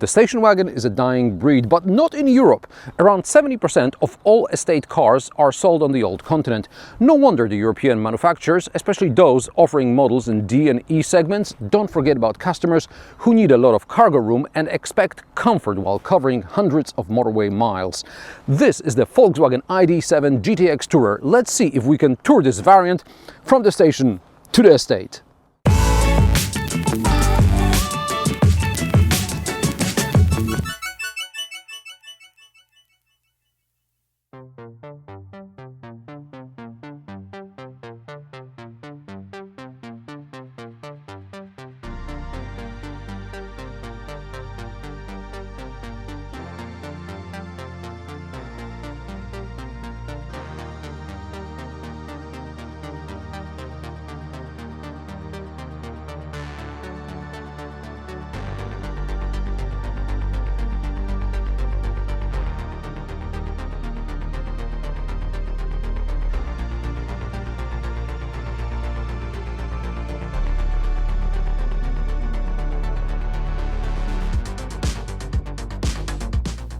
The station wagon is a dying breed, but not in Europe. Around 70% of all estate cars are sold on the old continent. No wonder the European manufacturers, especially those offering models in D and E segments, don't forget about customers who need a lot of cargo room and expect comfort while covering hundreds of motorway miles. This is the Volkswagen ID.7 GTX Tourer. Let's see if we can tour this variant from the station to the estate.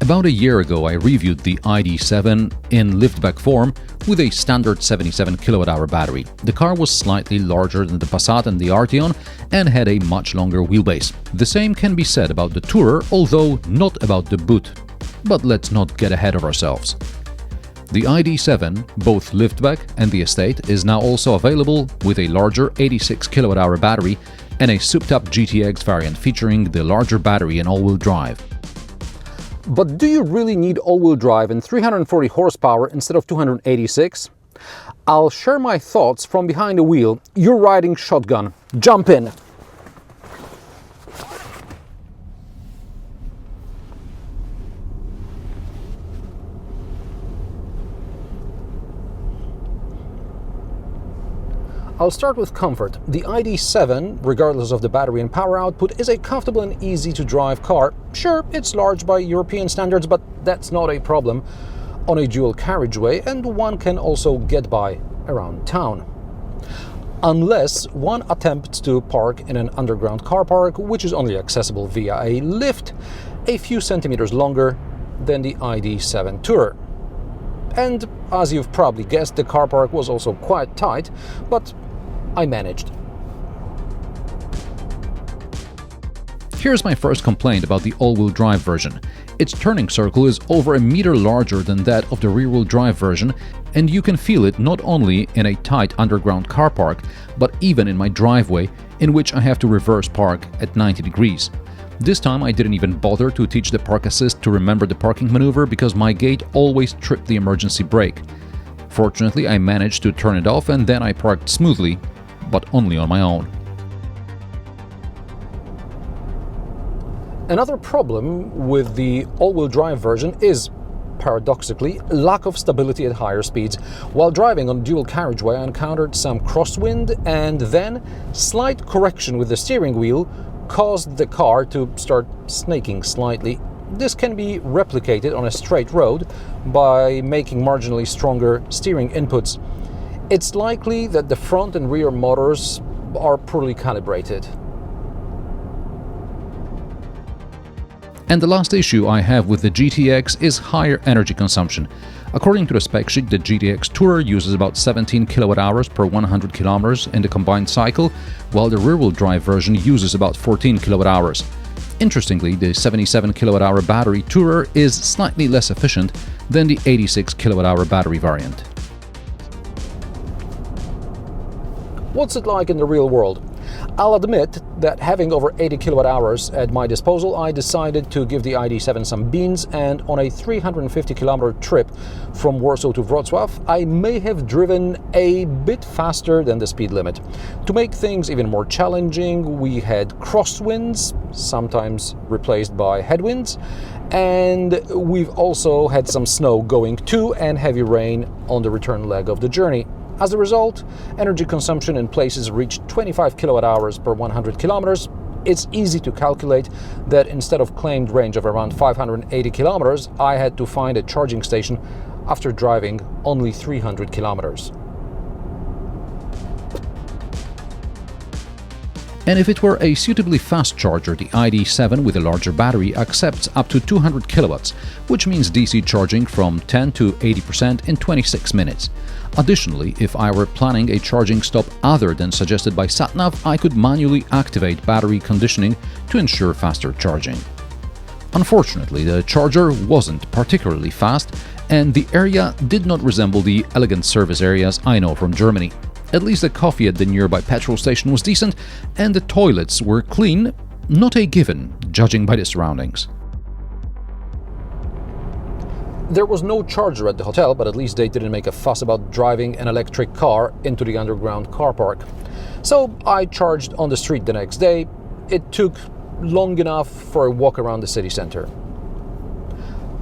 About a year ago, I reviewed the ID.7 in liftback form with a standard 77 kWh battery. The car was slightly larger than the Passat and the Arteon and had a much longer wheelbase. The same can be said about the Tourer, although not about the boot. But let's not get ahead of ourselves. The ID.7, both liftback and the estate, is now also available with a larger 86 kWh battery and a souped-up GTX variant featuring the larger battery and all-wheel drive. But do you really need all-wheel drive and 340 horsepower instead of 286? I'll share my thoughts from behind the wheel. You're riding shotgun. Jump in! I'll start with comfort. The ID.7, regardless of the battery and power output, is a comfortable and easy to drive car. Sure, it's large by European standards, but that's not a problem on a dual carriageway, and one can also get by around town. Unless one attempts to park in an underground car park, which is only accessible via a lift, a few centimeters longer than the ID.7 Tourer. And as you've probably guessed, the car park was also quite tight, but I managed. Here's my first complaint about the all-wheel drive version. Its turning circle is over a meter larger than that of the rear-wheel drive version, and you can feel it not only in a tight underground car park, but even in my driveway, in which I have to reverse park at 90 degrees. This time I didn't even bother to teach the park assist to remember the parking maneuver because my gate always tripped the emergency brake. Fortunately, I managed to turn it off and then I parked smoothly, but only on my own. Another problem with the all-wheel drive version is, paradoxically, lack of stability at higher speeds. While driving on dual carriageway, I encountered some crosswind, and then slight correction with the steering wheel caused the car to start snaking slightly. This can be replicated on a straight road by making marginally stronger steering inputs. It's likely that the front and rear motors are poorly calibrated. And the last issue I have with the GTX is higher energy consumption. According to the spec sheet, the GTX Tourer uses about 17 kWh per 100 km in the combined cycle, while the rear-wheel drive version uses about 14 kWh. Interestingly, the 77 kWh battery Tourer is slightly less efficient than the 86 kWh battery variant. What's it like in the real world? I'll admit that having over 80 kWh at my disposal, I decided to give the ID.7 some beans, and on a 350 km trip from Warsaw to Wrocław, I may have driven a bit faster than the speed limit. To make things even more challenging, we had crosswinds, sometimes replaced by headwinds, and we've also had some snow going too and heavy rain on the return leg of the journey. As a result, energy consumption in places reached 25 kWh per 100 kilometers. It's easy to calculate that instead of claimed range of around 580 kilometers, I had to find a charging station after driving only 300 kilometers. And if it were a suitably fast charger, the ID7 with a larger battery accepts up to 200 kilowatts, which means DC charging from 10 to 80% in 26 minutes. Additionally, if I were planning a charging stop other than suggested by SatNav, I could manually activate battery conditioning to ensure faster charging. Unfortunately, the charger wasn't particularly fast, and the area did not resemble the elegant service areas I know from Germany. At least the coffee at the nearby petrol station was decent, and the toilets were clean, not a given, judging by the surroundings. There was no charger at the hotel, but at least they didn't make a fuss about driving an electric car into the underground car park. So I charged on the street the next day. It took long enough for a walk around the city center.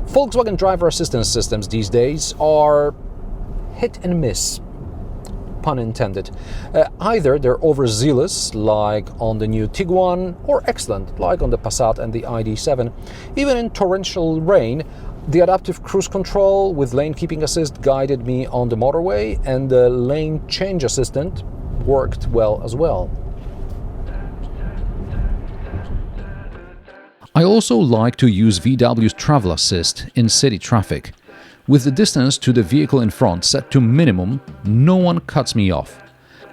Volkswagen driver assistance systems these days are hit and miss. Pun intended. Either they're overzealous, like on the new Tiguan, or excellent, like on the Passat and the ID7. Even in torrential rain, the adaptive cruise control with lane keeping assist guided me on the motorway, and the lane change assistant worked well as well. I also like to use VW's Travel Assist in city traffic. With the distance to the vehicle in front set to minimum, no one cuts me off.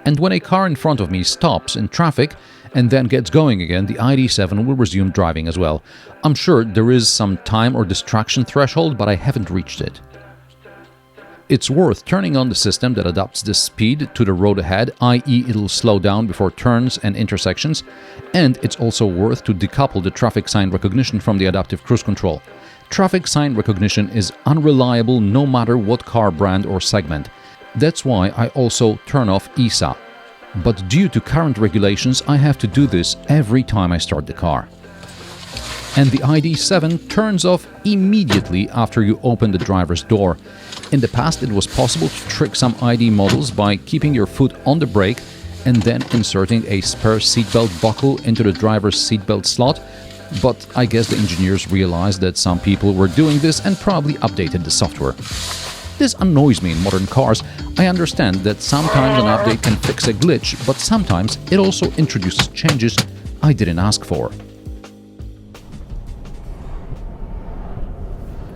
And when a car in front of me stops in traffic and then gets going again, the ID7 will resume driving as well. I'm sure there is some time or distraction threshold, but I haven't reached it. It's worth turning on the system that adapts the speed to the road ahead, i.e. it'll slow down before turns and intersections, and it's also worth to decouple the traffic sign recognition from the adaptive cruise control. Traffic sign recognition is unreliable no matter what car brand or segment. That's why I also turn off ESA. But due to current regulations, I have to do this every time I start the car. And the ID7 turns off immediately after you open the driver's door. In the past, it was possible to trick some ID models by keeping your foot on the brake and then inserting a spare seatbelt buckle into the driver's seatbelt slot. But I guess the engineers realized that some people were doing this and probably updated the software. This annoys me in modern cars. I understand that sometimes an update can fix a glitch, but sometimes it also introduces changes I didn't ask for.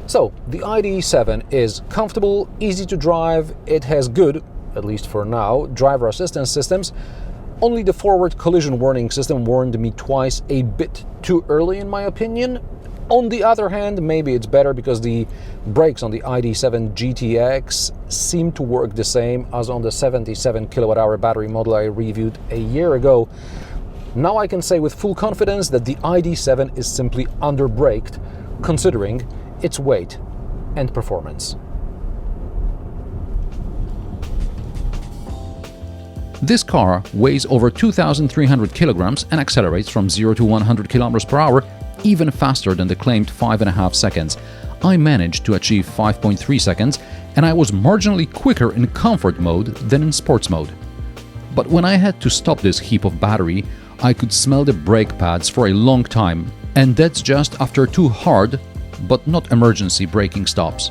So, the ID7 is comfortable, easy to drive, it has good, at least for now, driver assistance systems. Only the forward collision warning system warned me twice a bit too early in my opinion. On the other hand, maybe it's better because the brakes on the ID7 GTX seem to work the same as on the 77 kilowatt-hour battery model I reviewed a year ago. Now I can say with full confidence that the ID7 is simply under-braked, considering its weight and performance. This car weighs over 2,300 kilograms and accelerates from 0 to 100 kilometers per hour even faster than the claimed 5.5 seconds. I managed to achieve 5.3 seconds, and I was marginally quicker in comfort mode than in sports mode. But when I had to stop this heap of battery, I could smell the brake pads for a long time, and that's just after 2 hard, but not emergency braking stops.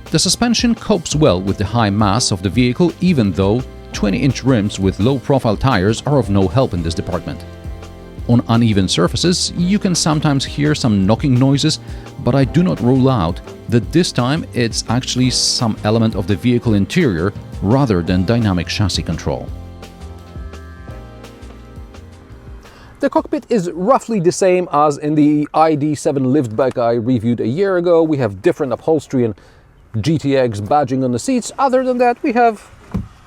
The suspension copes well with the high mass of the vehicle, even though 20-inch rims with low-profile tires are of no help in this department. On uneven surfaces, you can sometimes hear some knocking noises, but I do not rule out that this time it's actually some element of the vehicle interior rather than dynamic chassis control. The cockpit is roughly the same as in the ID7 liftback I reviewed a year ago. We have different upholstery and GTX badging on the seats. Other than that, we have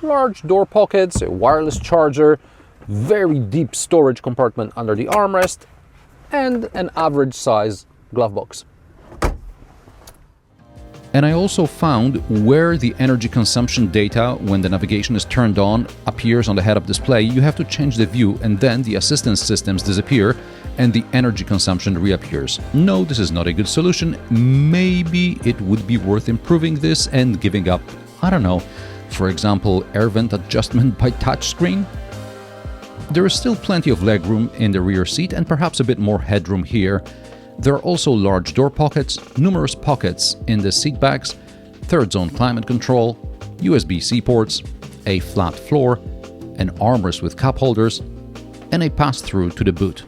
large door pockets, a wireless charger, very deep storage compartment under the armrest, and an average size glove box. And I also found where the energy consumption data when the navigation is turned on appears on the head-up display. You have to change the view and then the assistance systems disappear and the energy consumption reappears. No, this is not a good solution. Maybe it would be worth improving this and giving up, I don't know, for example, air vent adjustment by touchscreen. There is still plenty of legroom in the rear seat and perhaps a bit more headroom here. There are also large door pockets, numerous pockets in the seat backs, third-zone climate control, USB-C ports, a flat floor, an armrest with cup holders, and a pass-through to the boot.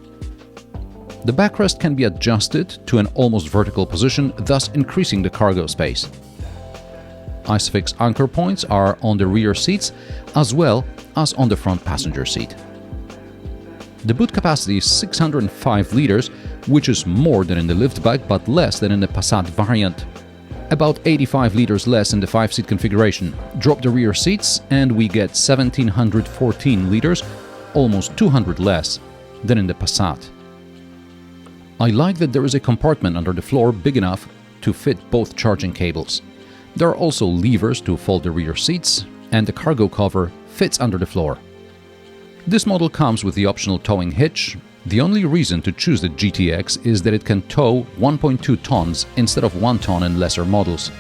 The backrest can be adjusted to an almost vertical position, thus increasing the cargo space. Isofix anchor points are on the rear seats as well as on the front passenger seat. The boot capacity is 605 liters, which is more than in the liftback but less than in the Passat Variant. About 85 liters less in the 5-seat configuration. Drop the rear seats and we get 1714 liters, almost 200 less than in the Passat. I like that there is a compartment under the floor big enough to fit both charging cables. There are also levers to fold the rear seats, and the cargo cover fits under the floor. This model comes with the optional towing hitch. The only reason to choose the GTX is that it can tow 1.2 tons instead of 1 ton in lesser models.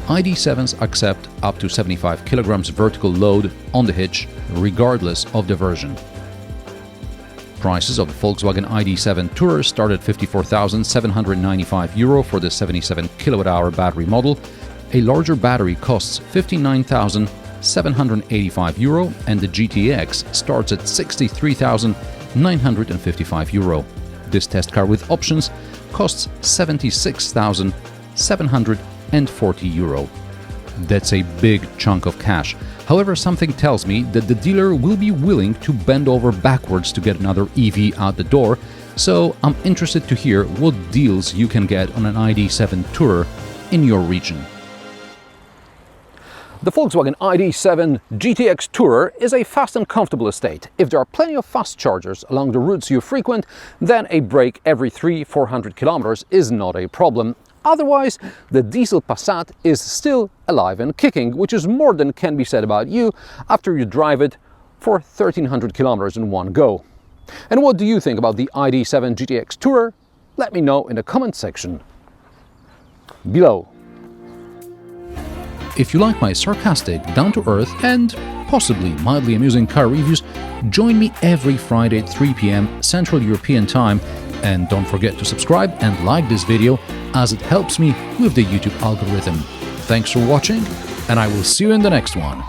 ID.7s accept up to 75 kilograms vertical load on the hitch, regardless of the version. Prices of the Volkswagen ID.7 Tourer start at €54,795 for the 77 kWh battery model. A larger battery costs €59,785 and the GTX starts at €63,955. This test car with options costs €76,740. That's a big chunk of cash. However, something tells me that the dealer will be willing to bend over backwards to get another EV out the door, so I'm interested to hear what deals you can get on an ID.7 Tourer in your region. The Volkswagen ID.7 GTX Tourer is a fast and comfortable estate. If there are plenty of fast chargers along the routes you frequent, then a break every 300-400 kilometers is not a problem. Otherwise, the diesel Passat is still alive and kicking, which is more than can be said about you after you drive it for 1300 kilometers in one go. And what do you think about the ID.7 GTX Tourer? Let me know in the comment section below. If you like my sarcastic, down-to-earth and possibly mildly amusing car reviews, join me every Friday at 3 p.m. Central European Time, and don't forget to subscribe and like this video as it helps me with the YouTube algorithm. Thanks for watching, and I will see you in the next one.